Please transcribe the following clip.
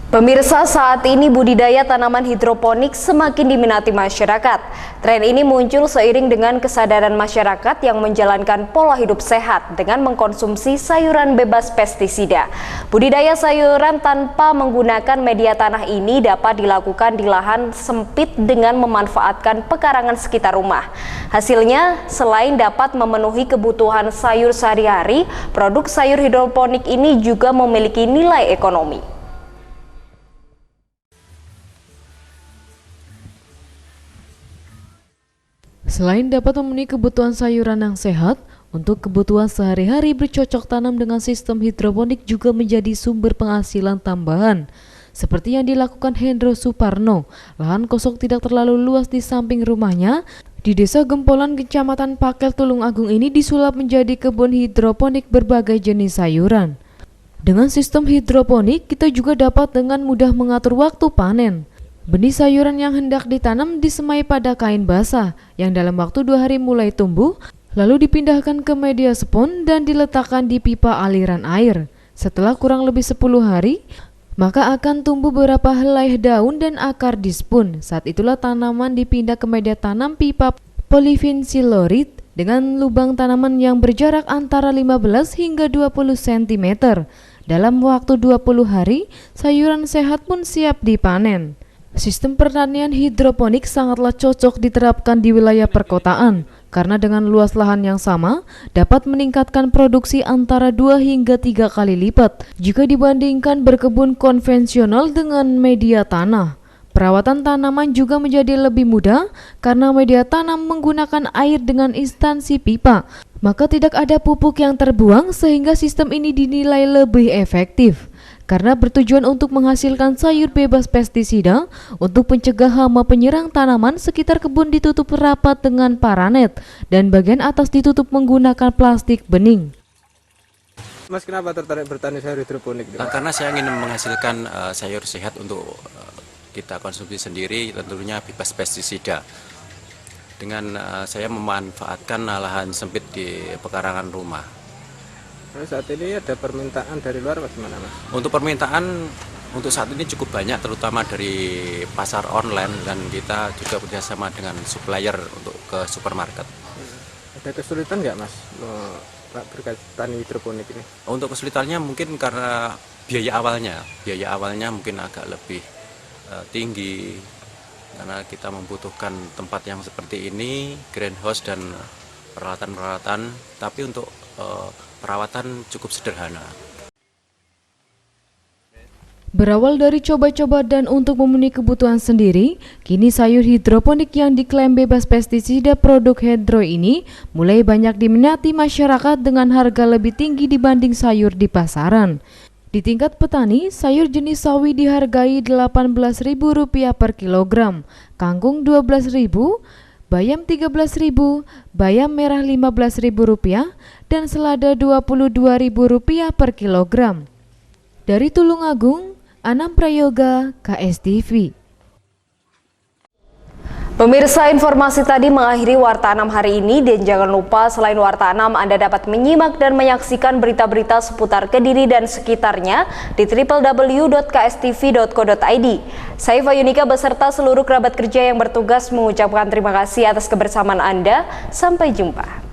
Pemirsa, saat ini budidaya tanaman hidroponik semakin diminati masyarakat. Tren ini muncul seiring dengan kesadaran masyarakat yang menjalankan pola hidup sehat dengan mengkonsumsi sayuran bebas pestisida. Budidaya sayuran tanpa menggunakan media tanah ini dapat dilakukan di lahan sempit dengan memanfaatkan pekarangan sekitar rumah. Hasilnya, selain dapat memenuhi kebutuhan sayur sehari-hari, produk sayur hidroponik ini juga memiliki nilai ekonomi. Selain dapat memenuhi kebutuhan sayuran yang sehat, untuk kebutuhan sehari-hari bercocok tanam dengan sistem hidroponik juga menjadi sumber penghasilan tambahan. Seperti yang dilakukan Hendro Suparno, lahan kosong tidak terlalu luas di samping rumahnya, di Desa Gempolan, Kecamatan Pakel, Tulungagung ini disulap menjadi kebun hidroponik berbagai jenis sayuran. Dengan sistem hidroponik, kita juga dapat dengan mudah mengatur waktu panen. Benih sayuran yang hendak ditanam disemai pada kain basah yang dalam waktu 2 hari mulai tumbuh, lalu dipindahkan ke media spon dan diletakkan di pipa aliran air. Setelah kurang lebih 10 hari, maka akan tumbuh beberapa helai daun dan akar di spon. Saat itulah tanaman dipindah ke media tanam pipa polyvinyl dengan lubang tanaman yang berjarak antara 15 hingga 20 cm. Dalam waktu 20 hari, sayuran sehat pun siap dipanen. Sistem pertanian hidroponik sangatlah cocok diterapkan di wilayah perkotaan karena dengan luas lahan yang sama dapat meningkatkan produksi antara 2 hingga 3 kali lipat jika dibandingkan berkebun konvensional dengan media tanah. Perawatan tanaman juga menjadi lebih mudah karena media tanam menggunakan air dengan instansi pipa, maka tidak ada pupuk yang terbuang sehingga sistem ini dinilai lebih efektif. Karena bertujuan untuk menghasilkan sayur bebas pestisida, untuk mencegah hama penyerang tanaman, sekitar kebun ditutup rapat dengan paranet dan bagian atas ditutup menggunakan plastik bening. Mas, kenapa tertarik bertani sayur hidroponik? Karena saya ingin menghasilkan sayur sehat untuk kita konsumsi sendiri, tentunya bebas pestisida. Dengan saya memanfaatkan lahan sempit di pekarangan rumah. Saat ini ada permintaan dari luar bagaimana, Mas? Untuk permintaan untuk saat ini cukup banyak, terutama dari pasar online, dan kita juga bekerjasama dengan supplier untuk ke supermarket. Ada kesulitan nggak, Mas, bertani hidroponik ini? Untuk kesulitannya mungkin karena biaya awalnya mungkin agak lebih tinggi, karena kita membutuhkan tempat yang seperti ini, greenhouse dan peralatan-peralatan, tapi untuk perawatan cukup sederhana. Berawal dari coba-coba dan untuk memenuhi kebutuhan sendiri, kini sayur hidroponik yang diklaim bebas pestisida produk Hendro ini mulai banyak diminati masyarakat dengan harga lebih tinggi dibanding sayur di pasaran. Di tingkat petani, sayur jenis sawi dihargai Rp18.000 per kilogram, kangkung Rp12.000, bayam Rp13.000, bayam merah Rp15.000, dan selada Rp22.000 per kilogram. Dari Tulungagung, Anam Prayoga, KSTV. Pemirsa, informasi tadi mengakhiri Warta 6 hari ini, dan jangan lupa selain Warta 6 Anda dapat menyimak dan menyaksikan berita-berita seputar Kediri dan sekitarnya di www.kstv.co.id. Saya Fayunika beserta seluruh kerabat kerja yang bertugas mengucapkan terima kasih atas kebersamaan Anda. Sampai jumpa.